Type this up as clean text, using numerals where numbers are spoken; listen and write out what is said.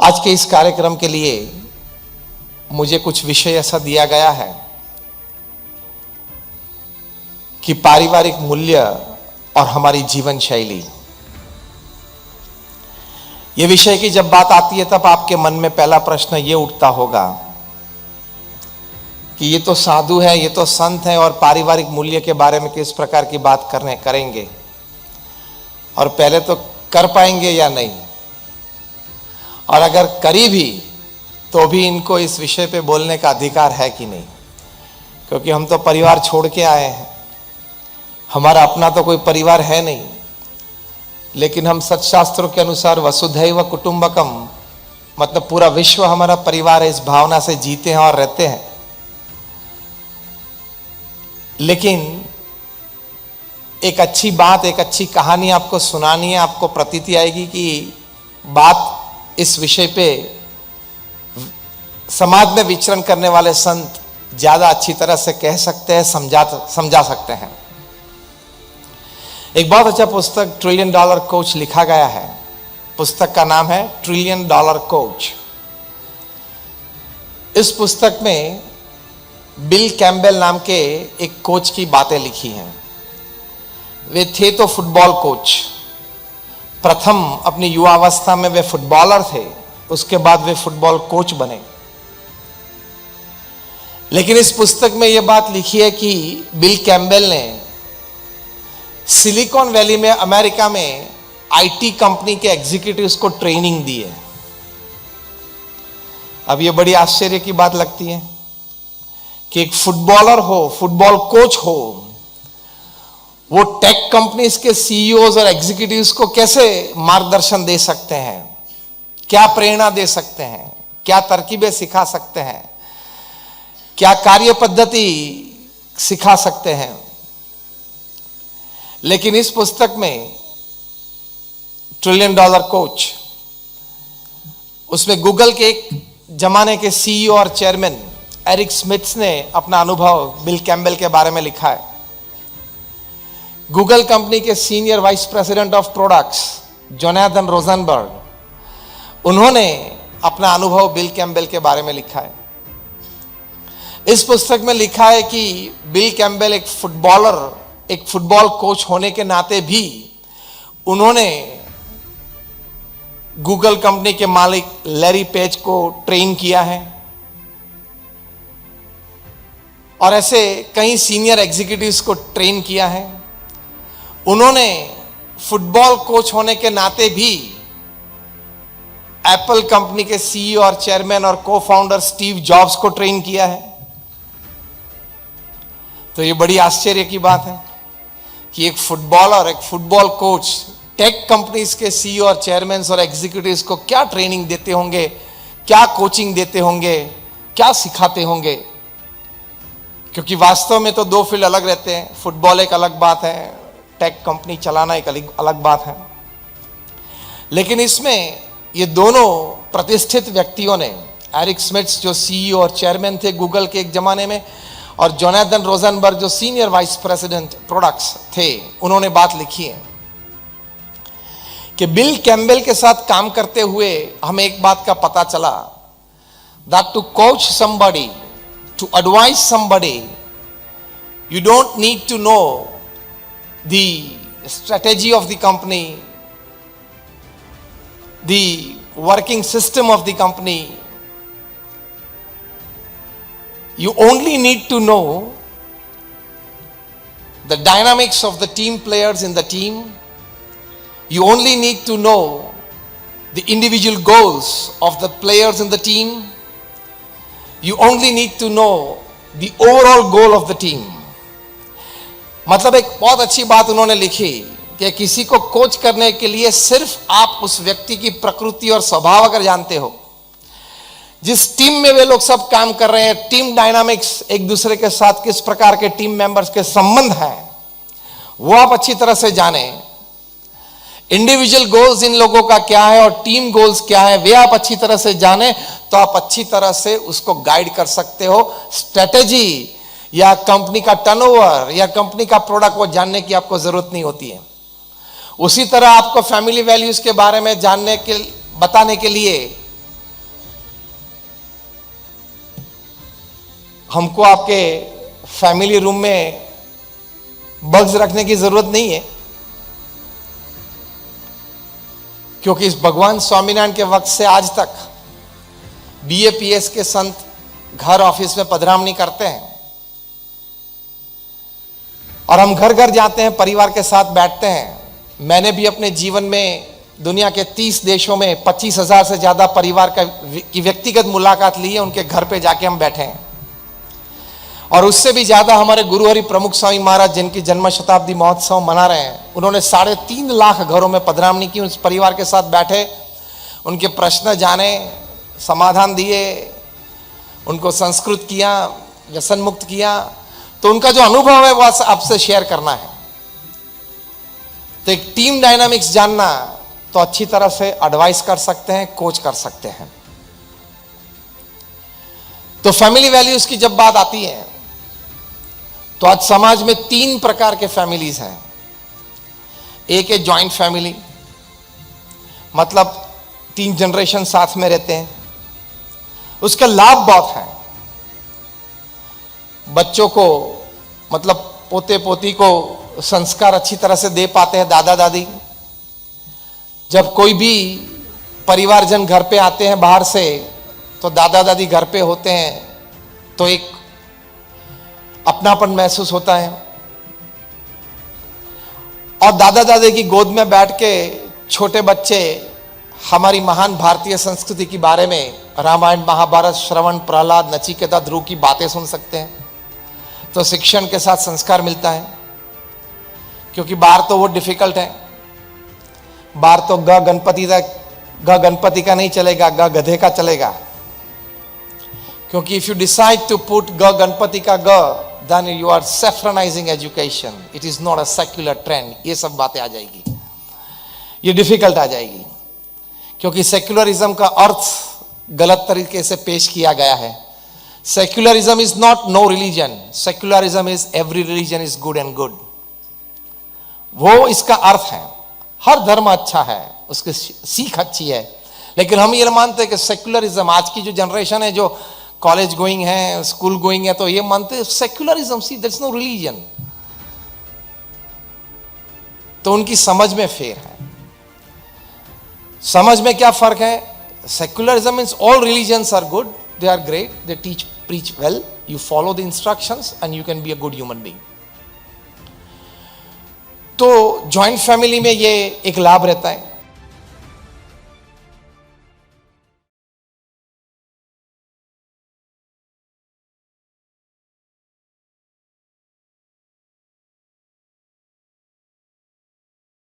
आज के इस कार्यक्रम के लिए मुझे कुछ विषय ऐसा दिया गया है कि पारिवारिक मूल्य और हमारी जीवन शैली। ये विषय की जब बात आती है तब आपके मन में पहला प्रश्न ये उठता होगा कि ये तो साधु है, ये तो संत है और पारिवारिक मूल्य के बारे में किस प्रकार की बात करेंगे और पहले तो कर पाएंगे या नहीं, और अगर करी भी तो भी इनको इस विषय पे बोलने का अधिकार है कि नहीं, क्योंकि हम तो परिवार छोड़ के आए हैं, हमारा अपना तो कोई परिवार है नहीं। लेकिन हम सत्शास्त्रों के अनुसार वसुधैव कुटुंबकम, मतलब पूरा विश्व हमारा परिवार है, इस भावना से जीते हैं और रहते हैं। लेकिन एक अच्छी बात, एक अच्छी कहानी आपको सुनानी है, आपको प्रतीति आएगी कि बात इस विषय पे समाज में विचरण करने वाले संत ज्यादा अच्छी तरह से कह सकते हैं, समझा सकते हैं। एक बहुत अच्छा पुस्तक $1 ट्रिलियन कोच लिखा गया है। पुस्तक का नाम है $1 ट्रिलियन कोच। इस पुस्तक में बिल कैम्पबेल नाम के एक कोच की बातें लिखी हैं। वे थे तो फुटबॉल कोच। प्रथम अपनी युवावस्था में वे फुटबॉलर थे, उसके बाद वे फुटबॉल कोच बने। लेकिन इस पुस्तक में यह बात लिखी है कि बिल कैम्पबेल ने सिलिकॉन वैली में, अमेरिका में आईटी कंपनी के एग्जीक्यूटिव्स को ट्रेनिंग दी है। अब यह बड़ी आश्चर्य की बात लगती है कि एक फुटबॉलर हो, फुटबॉल कोच हो, वो टेक कंपनीज के सीईओज और एग्जीक्यूटिव्स को कैसे मार्गदर्शन दे सकते हैं, क्या प्रेरणा दे सकते हैं, क्या तरकीबें सिखा सकते हैं, क्या कार्य पद्धति सिखा सकते हैं। लेकिन इस पुस्तक में $1 ट्रिलियन कोच, उसमें गूगल के एक जमाने के सीईओ और चेयरमैन एरिक स्मिथ ने अपना अनुभव बिल कैम्पबेल के बारे में लिखा है। गूगल कंपनी के senior vice president of products Jonathan Rosenberg, उन्होंने अपना अनुभव बिल कैम्पबेल के बारे में लिखा है। इस पुस्तक में लिखा है कि बिल कैम्पबेल एक फुटबॉलर, एक फुटबॉल कोच होने के नाते भी उन्होंने गूगल कंपनी के मालिक लैरी पेज को ट्रेन किया है और ऐसे कई सीनियर एग्जीक्यूटिव्स को ट्रेन किया है। उन्होंने फुटबॉल कोच होने के नाते भी एप्पल कंपनी के सीईओ और चेयरमैन और को फाउंडर स्टीव जॉब्स को ट्रेन किया है। तो ये बड़ी आश्चर्य की बात है कि एक फुटबॉलर, एक फुटबॉल कोच टेक कंपनीज के सीईओ और चेयरमैन और एग्जीक्यूटिव्स को क्या ट्रेनिंग देते होंगे, क्या कोचिंग देते होंगे, क्या सिखाते होंगे। क्योंकि वास्तव में तो दो फील्ड अलग रहते हैं। फुटबॉल एक अलग बात है, टेक कंपनी चलाना एक अलग बात है। लेकिन इसमें ये दोनों प्रतिष्ठित व्यक्तियों ने, एरिक स्मिथ जो सीईओ और चेयरमैन थे गूगल के एक जमाने में, और जोनाथन रोजनबर्ग जो सीनियर वाइस प्रेसिडेंट प्रोडक्ट्स थे, उन्होंने बात लिखी है कि बिल कैम्पबेल के साथ काम करते हुए हमें एक बात का पता चला, that to coach somebody, to advise somebody, you don't need to know the strategy of the company, the working system of the company. You only need to know the dynamics of the team players in the team. You only need to know the individual goals of the players in the team. You only need to know the overall goal of the team. मतलब एक बहुत अच्छी बात उन्होंने लिखी कि किसी को कोच करने के लिए सिर्फ आप उस व्यक्ति की प्रकृति और स्वभाव अगर जानते हो, जिस टीम में वे लोग सब काम कर रहे हैं, टीम डायनामिक्स, एक दूसरे के साथ किस प्रकार के टीम मेंबर्स के संबंध हैं, वो आप अच्छी तरह से जाने। इंडिविजुअल गोल्स इन लोगों का क्या है और टीम गोल्स क्या है, वे आप अच्छी तरह से जाने तो आप अच्छी तरह से उसको गाइड कर सकते हो। स्ट्रेटेजी या कंपनी का टर्नओवर या कंपनी का प्रोडक्ट वो जानने की आपको जरूरत नहीं होती है। उसी तरह आपको फैमिली वैल्यूज के बारे में बताने के लिए हमको आपके फैमिली रूम में बग्स रखने की जरूरत नहीं है, क्योंकि इस भगवान स्वामीनारायण के वक्त से आज तक BAPS के संत घर ऑफिस में पधरामनी करते हैं और हम घर घर जाते हैं, परिवार के साथ बैठते हैं। मैंने भी अपने जीवन में दुनिया के 30 देशों में 25,000 से ज्यादा परिवार की व्यक्तिगत मुलाकात ली है, उनके घर पे जाके हम बैठे हैं। और उससे भी ज्यादा हमारे गुरु हरि प्रमुख स्वामी महाराज, जिनकी जन्म शताब्दी महोत्सव मना रहे हैं, उन्होंने 3.5 लाख घरों में पधरामनी की, उस परिवार के साथ बैठे, उनके प्रश्न जाने, समाधान दिए, उनको संस्कृत किया, व्यसन मुक्त किया। तो उनका जो अनुभव है वो आपसे शेयर करना है। तो एक टीम डायनामिक्स जानना, तो अच्छी तरह से एडवाइस कर सकते हैं, कोच कर सकते हैं। तो फैमिली वैल्यूज की जब बात आती है तो आज समाज में 3 प्रकार के फैमिलीज हैं। एक है जॉइंट फैमिली, मतलब 3 जनरेशन साथ में रहते हैं। उसका लाभ बहुत है, बच्चों को मतलब पोते पोती को संस्कार अच्छी तरह से दे पाते हैं दादा दादी। जब कोई भी परिवारजन घर पे आते हैं बाहर से, तो दादा दादी घर पे होते हैं तो एक अपनापन महसूस होता है। और दादा दादी की गोद में बैठ के छोटे बच्चे हमारी महान भारतीय संस्कृति के बारे में रामायण महाभारत, श्रवण, प्रहलाद, नचिकेता, ध्रुव की बातें सुन सकते हैं। तो शिक्षण के साथ संस्कार मिलता है, क्योंकि बाहर तो वो डिफिकल्ट है। बाहर तो ग गणपति का नहीं चलेगा, ग गधे का चलेगा। क्योंकि if you decide to put ग गणपति का ग, then you are saffronising education, it is not a secular trend. ये सब बातें आ जाएगी, ये डिफिकल्ट आ जाएगी, क्योंकि सेक्युलरिज्म का अर्थ गलत तरीके से पेश किया गया है। Secularism is not know religion, secularism is every religion is good and good. वो इसका अर्थ है, हर धर्म अच्छा है, उसकी सीख अच्छी है। लेकिन हम ये मानते हैं कि सेक्युलरिज्म, आज की जो जनरेशन है जो कॉलेज गोइंग है, स्कूल गोइंग है, तो ये मानते हैं secularism, see that's no religion. तो उनकी समझ में फेर है। समझ में क्या फर्क है? Secularism means all religions are good, they are great, they preach well, you follow the instructions and you can be a good human being. तो जॉइंट फैमिली में ये एक लाभ रहता है